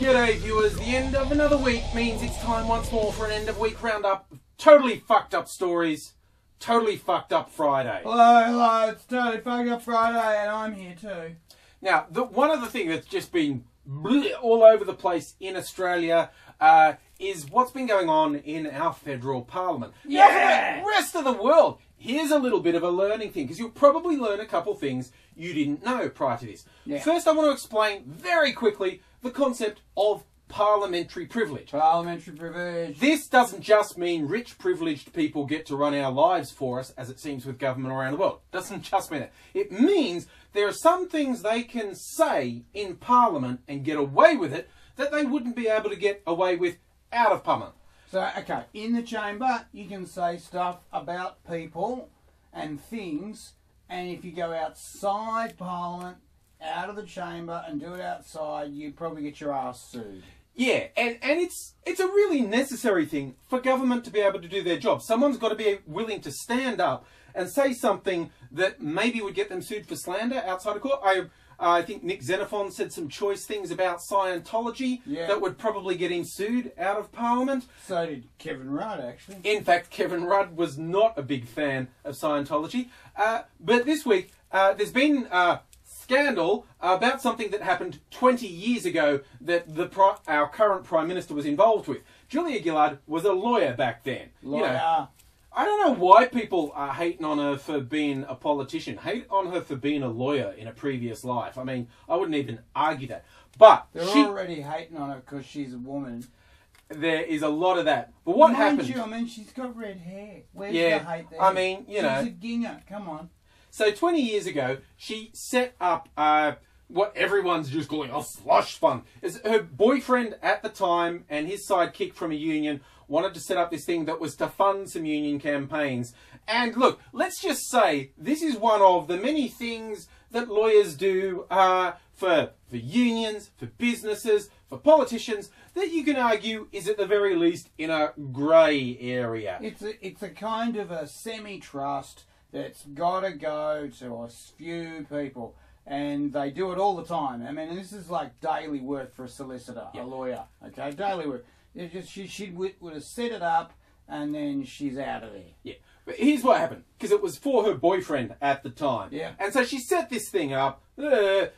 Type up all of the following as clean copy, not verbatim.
G'day viewers, the end of another week means it's time once more for an end of week roundup of totally fucked up stories. Totally fucked up Friday. Hello, it's totally fucked up Friday and I'm here too. Now, one of the things that's just been all over the place in Australia is what's been going on in our federal parliament. Yeah! Now, for the rest of the world, here's a little bit of a learning thing, because you'll probably learn a couple things you didn't know prior to this. Yeah. First, I want to explain very quickly the concept of parliamentary privilege. Parliamentary privilege. This doesn't just mean rich, privileged people get to run our lives for us, as it seems with government around the world. It doesn't just mean that. It means there are some things they can say in Parliament and get away with it that they wouldn't be able to get away with out of Parliament. So, okay, in the chamber, you can say stuff about people and things, and if you go outside Parliament, out of the chamber, and do it outside, you probably get your ass sued. Yeah, and it's a really necessary thing for government to be able to do their job. Someone's got to be willing to stand up and say something that maybe would get them sued for slander outside of court. I think Nick Xenophon said some choice things about Scientology that would probably get him sued out of Parliament. So did Kevin Rudd, actually. In fact, Kevin Rudd was not a big fan of Scientology. But this week, there's been a scandal about something that happened 20 years ago that our current Prime Minister was involved with. Julia Gillard was a lawyer back then. Lawyer. You know, I don't know why people are hating on her for being a politician. Hate on her for being a lawyer in a previous life. I mean, I wouldn't even argue that. But they're already hating on her because she's a woman. There is a lot of that. But what happened? I mean, she's got red hair. Where's the hate there? I mean, you know. She's a ginger. Come on. So 20 years ago, she set up what everyone's just calling a slush fund. Her boyfriend at the time and his sidekick from a union wanted to set up this thing that was to fund some union campaigns. And look, let's just say this is one of the many things that lawyers do for unions, for businesses, for politicians, that you can argue is at the very least in a grey area. It's a kind of a semi-trust that's got to go to a few people. And they do it all the time. I mean, this is like daily work for a solicitor, a lawyer, okay? Daily work. She would have set it up, and then she's out of there. Yeah. But here's what happened, because it was for her boyfriend at the time. Yeah. And so she set this thing up, but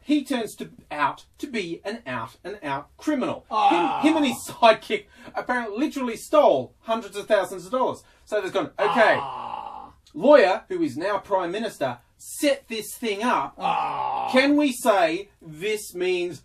he turns out to be an out-and-out criminal. Him and his sidekick apparently literally stole hundreds of thousands of dollars. So they've gone, okay, lawyer, who is now Prime Minister, set this thing up. Can we say this means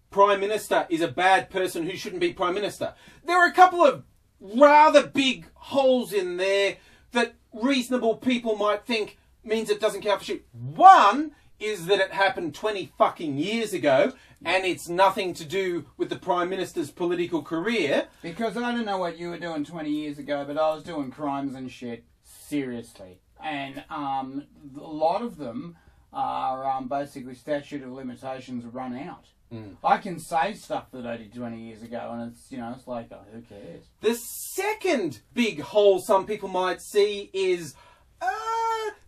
Prime Minister is a bad person who shouldn't be Prime Minister? There are a couple of rather big holes in there that reasonable people might think means it doesn't count for shit. One is that it happened 20 fucking years ago and it's nothing to do with the Prime Minister's political career. Because I don't know what you were doing 20 years ago, but I was doing crimes and shit seriously. And a lot of them are basically statute of limitations run out. I can say stuff that I did 20 years ago, and it's, you know, it's like, oh, who cares? The second big hole some people might see is,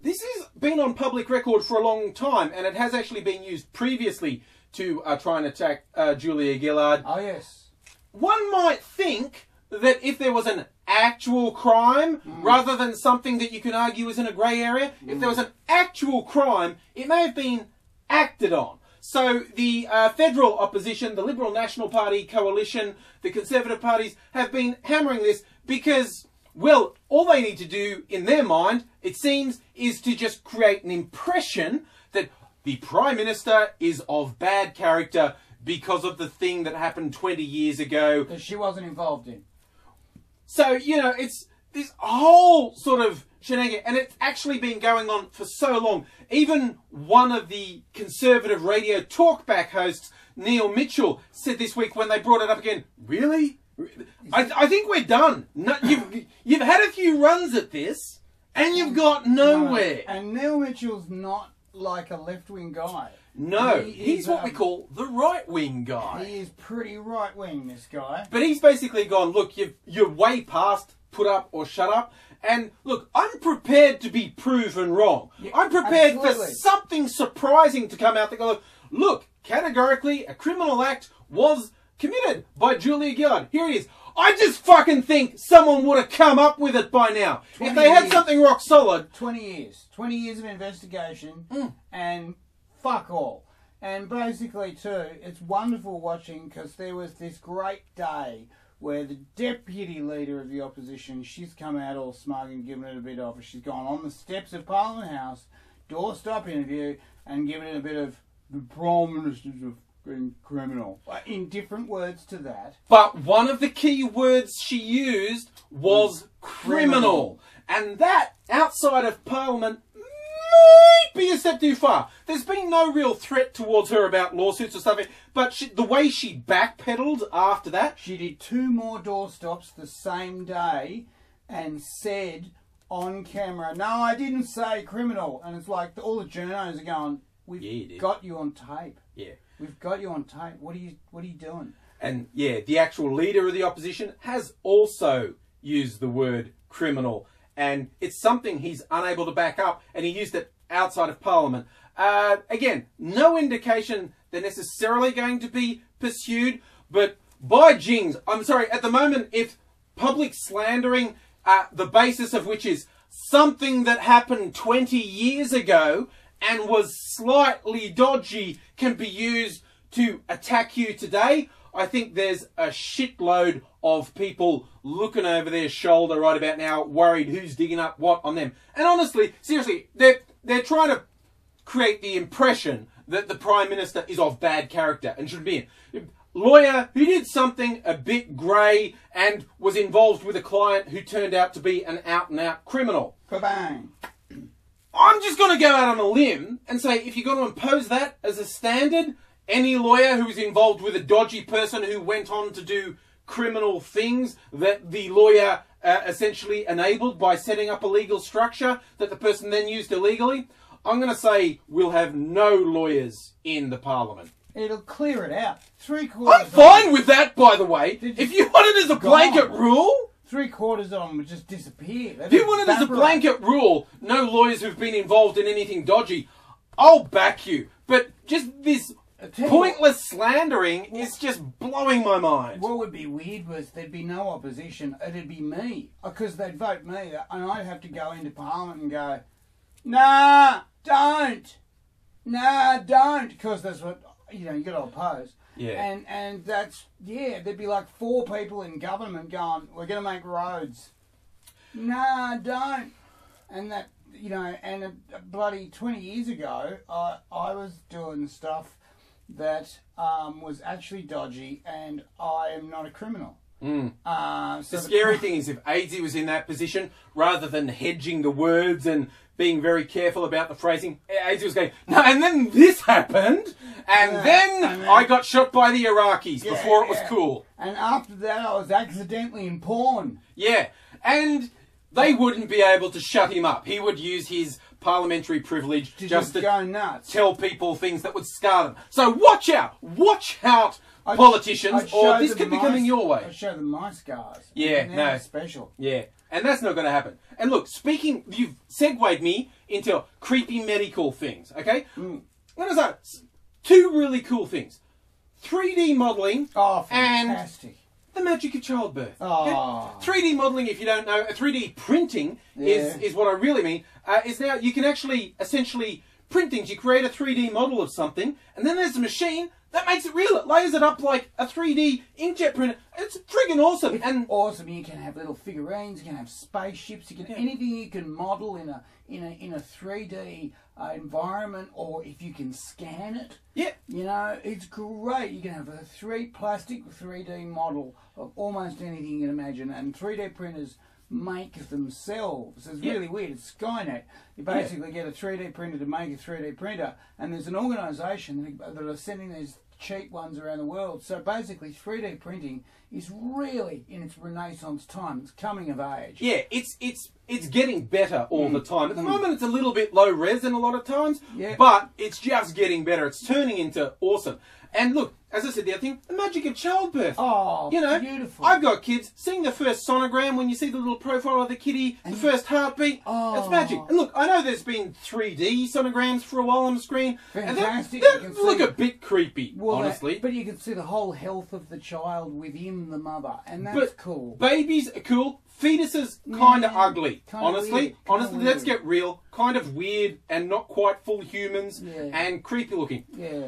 this has been on public record for a long time, and it has actually been used previously to try and attack Julia Gillard. Oh, yes. One might think that if there was an actual crime, rather than something that you can argue is in a grey area, if there was an actual crime, it may have been acted on. So the federal opposition, the Liberal National Party coalition, the Conservative parties have been hammering this because, well, all they need to do in their mind, it seems, is to just create an impression that the Prime Minister is of bad character because of the thing that happened 20 years ago. That she wasn't involved in. So, you know, it's this whole sort of shenanigan, and it's actually been going on for so long. Even one of the Conservative radio talkback hosts, Neil Mitchell, said this week when they brought it up again, really? I think we're done. No, you've had a few runs at this, and you've got nowhere. No, and Neil Mitchell's not like a left-wing guy. No, he's what we call the right-wing guy. He is pretty right-wing, this guy. But he's basically gone, look, you're way past put up or shut up. And look, I'm prepared to be proven wrong. Yeah, I'm prepared absolutely. for something surprising to come out that goes, look, categorically, a criminal act was committed by Julia Gillard. Here it is. I just fucking think someone would have come up with it by now. If they had something rock solid. 20 years. 20 years of investigation and fuck all. And basically, too, it's wonderful watching because there was this great day where the deputy leader of the opposition, she's come out all smug and given it a bit of, she's gone on the steps of Parliament House, doorstop interview, and given it a bit of the Prime Minister's a criminal. In different words to that. But one of the key words she used was criminal. And that, outside of Parliament, might be a step too far. There's been no real threat towards her about lawsuits or stuff, but the way she backpedaled after that... She did 2 more doorstops the same day and said on camera, no, I didn't say criminal. And it's like all the journos are going, we've got you on tape. Yeah. We've got you on tape. What are you doing? And yeah, the actual leader of the opposition has also used the word criminal. And it's something he's unable to back up, and he used it outside of Parliament. Again, no indication they're necessarily going to be pursued, but by jings, I'm sorry, at the moment, if public slandering, the basis of which is something that happened 20 years ago and was slightly dodgy, can be used to attack you today, I think there's a shitload of people looking over their shoulder right about now, worried who's digging up what on them. And honestly, seriously, they're trying to create the impression that the Prime Minister is of bad character and should be in. Lawyer who did something a bit grey and was involved with a client who turned out to be an out-and-out criminal. Ba-bang. I'm just going to go out on a limb and say, if you're going to impose that as a standard, any lawyer who is involved with a dodgy person who went on to do criminal things that the lawyer essentially enabled by setting up a legal structure that the person then used illegally, I'm going to say we'll have no lawyers in the Parliament. It'll clear it out. I'm fine with that, by the way. If you want it as a blanket rule... 3/4 of them would just disappear. If you want it as a blanket rule, no lawyers who've been involved in anything dodgy, I'll back you. But just this pointless slandering is just blowing my mind. What would be weird was there'd be no opposition. It'd be me. Because they'd vote me. And I'd have to go into Parliament and go, nah, don't. Nah, don't. Because that's what, you got to oppose. Yeah. And that's, there'd be like 4 people in government going, we're going to make roads. Nah, don't. And that, and bloody 20 years ago, I was doing stuff that was actually dodgy, and I am not a criminal. So the scary thing is if Aidsy was in that position, rather than hedging the words and being very careful about the phrasing, Aidsy was going, no, and then this happened, and then I got shot by the Iraqis before it was cool. And after that, I was accidentally in porn. Yeah, and they wouldn't be able to shut him up. He would use his parliamentary privilege just to go nuts. Tell people things that would scar them. So watch out, politicians, or this could be coming your way. I'd show them my scars. Yeah, no. Special. Yeah, and that's not going to happen. And look, you've segued me into creepy medical things, okay? I'm going to say 2 really cool things. 3D modelling and the magic of childbirth. Oh. 3D modelling, if you don't know, 3D printing is what I really mean, is now you can actually essentially print things. You create a 3D model of something, and then there's a machine that makes it real. It layers it up like a 3D inkjet printer. It's friggin' awesome. It's awesome. You can have little figurines. You can have spaceships. You can anything you can model in a 3D environment, or if you can scan it. Yeah. It's great. You can have a plastic 3D model of almost anything you can imagine, and 3D printers make themselves. It's really weird. It's Skynet. You basically get a 3D printer to make a 3D printer, and there's an organisation that are sending these cheap ones around the world. So basically 3D printing is really in its renaissance time. It's coming of age. Yeah, it's getting better all the time. At the moment it's a little bit low res in a lot of times, but it's just getting better. It's turning into awesome. And look, as I said the other thing, the magic of childbirth. Oh, you know, beautiful. I've got kids. Seeing the first sonogram, when you see the little profile of the kitty, the first heartbeat, it's magic. And look, I know there's been 3D sonograms for a while on the screen. Fantastic. And they look a bit creepy, honestly. But you can see the whole health of the child within the mother, and that's cool. Babies are cool. Fetuses kind of ugly, kinda honestly. weird, Let's get real. Kind of weird and not quite full humans and creepy looking. Yeah.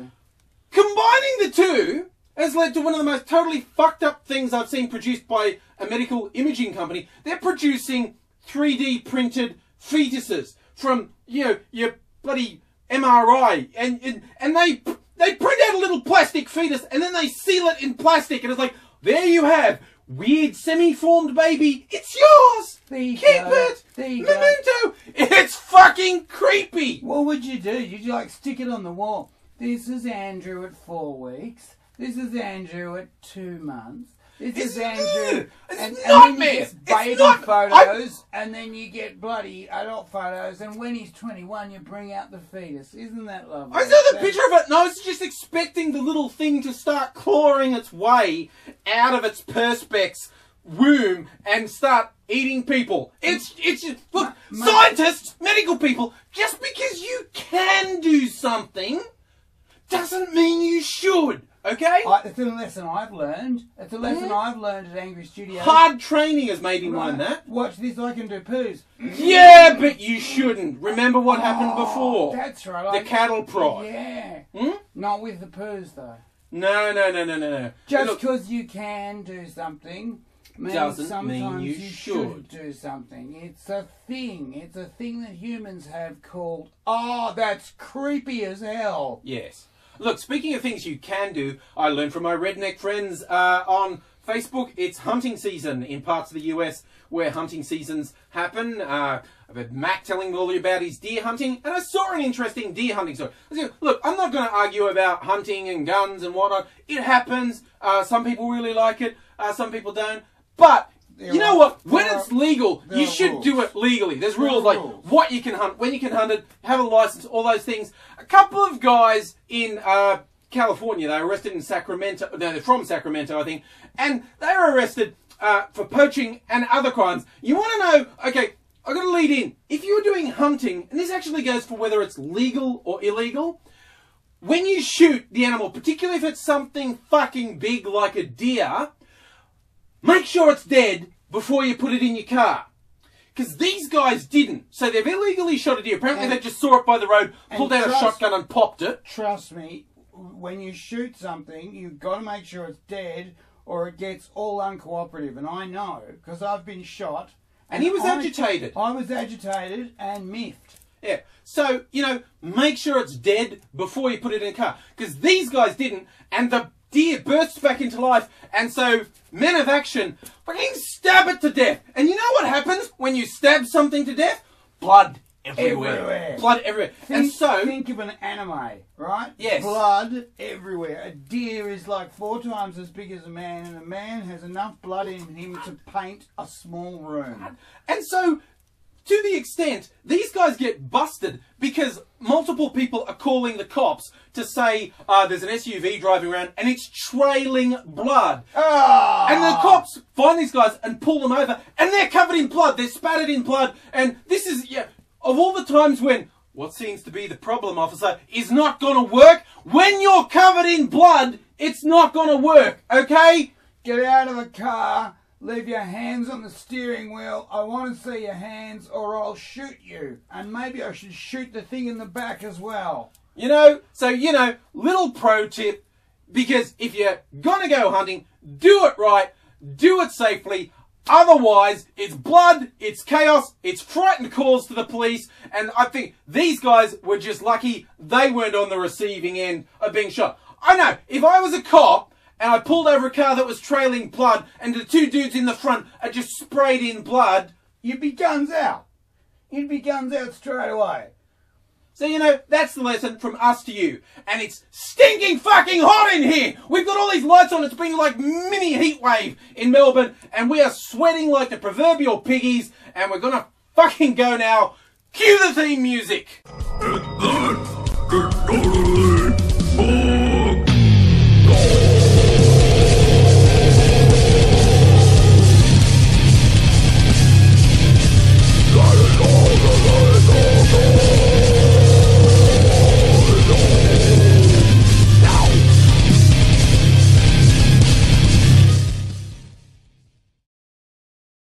Combining the two has led to one of the most totally fucked up things I've seen produced by a medical imaging company. They're producing 3D printed fetuses from, you know, your bloody MRI, and they print out a little plastic fetus and then they seal it in plastic, and it's like, there you have. Weird semi-formed baby, it's yours! Keep it! Memento! It's fucking creepy! What would you do? You'd like stick it on the wall. This is Andrew at 4 weeks. This is Andrew at 2 months. This is Andrew. And then you get baby photos, and then you get bloody adult photos, and when he's 21, you bring out the fetus. Isn't that lovely? I saw the picture of it, and I was just expecting the little thing to start clawing its way out of its perspex womb and start eating people. It's just, look, scientists, medical people, just because you can do something doesn't mean you should. Okay? It's a lesson I've learned. It's a lesson I've learned at Angry Studios. Hard training has made me learn that. Watch this, I can do poos. Yeah, but you shouldn't. Remember what happened before. That's right. The cattle prod. Yeah. Not with the poos, though. No. Just because you can do something means doesn't mean sometimes you should do something. It's a thing. It's a thing that humans have called, that's creepy as hell. Yes. Look, speaking of things you can do, I learned from my redneck friends on Facebook. It's hunting season in parts of the US where hunting seasons happen. I've had Matt telling me all about his deer hunting, and I saw an interesting deer hunting story. Look, I'm not going to argue about hunting and guns and whatnot. It happens. Some people really like it. Some people don't. But you know what? When it's legal, you should do it legally. There's rules like what you can hunt, when you can hunt it, have a license, all those things. A couple of guys in California, they were arrested in Sacramento. No, they're from Sacramento, I think. And they were arrested for poaching and other crimes. You want to know, okay, I've got to lead in. If you're doing hunting, and this actually goes for whether it's legal or illegal, when you shoot the animal, particularly if it's something fucking big like a deer, make sure it's dead before you put it in your car. Because these guys didn't. So they've illegally shot a deer. Apparently they just saw it by the road, pulled out a shotgun and popped it. Trust me, when you shoot something, you've got to make sure it's dead or it gets all uncooperative. And I know, because I've been shot. And he was agitated. I was agitated and miffed. Yeah. So, you know, make sure it's dead before you put it in a car. Because these guys didn't, and the deer bursts back into life, and so men of action fucking stab it to death. And you know what happens when you stab something to death? Blood everywhere. Blood everywhere. Think of an anime, right? Yes. Blood everywhere. A deer is like 4 times as big as a man, and a man has enough blood in him to paint a small room. And so, to the extent, these guys get busted because multiple people are calling the cops to say there's an SUV driving around and it's trailing blood. And the cops find these guys and pull them over, and they're covered in blood. They're spattered in blood. And this is, of all the times when what seems to be the problem, officer, is not going to work, when you're covered in blood, it's not going to work, okay? Get out of the car. Leave your hands on the steering wheel. I want to see your hands or I'll shoot you. And maybe I should shoot the thing in the back as well. Little pro tip, because if you're going to go hunting, do it right, do it safely. Otherwise, it's blood, it's chaos, it's frightened calls to the police, and I think these guys were just lucky they weren't on the receiving end of being shot. I know, if I was a cop, and I pulled over a car that was trailing blood, and the 2 dudes in the front are just sprayed in blood, you'd be guns out. You'd be guns out straight away. So, that's the lesson from us to you. And it's stinking fucking hot in here. We've got all these lights on. It's been like mini heat wave in Melbourne, and we are sweating like the proverbial piggies, and we're gonna fucking go now. Cue the theme music.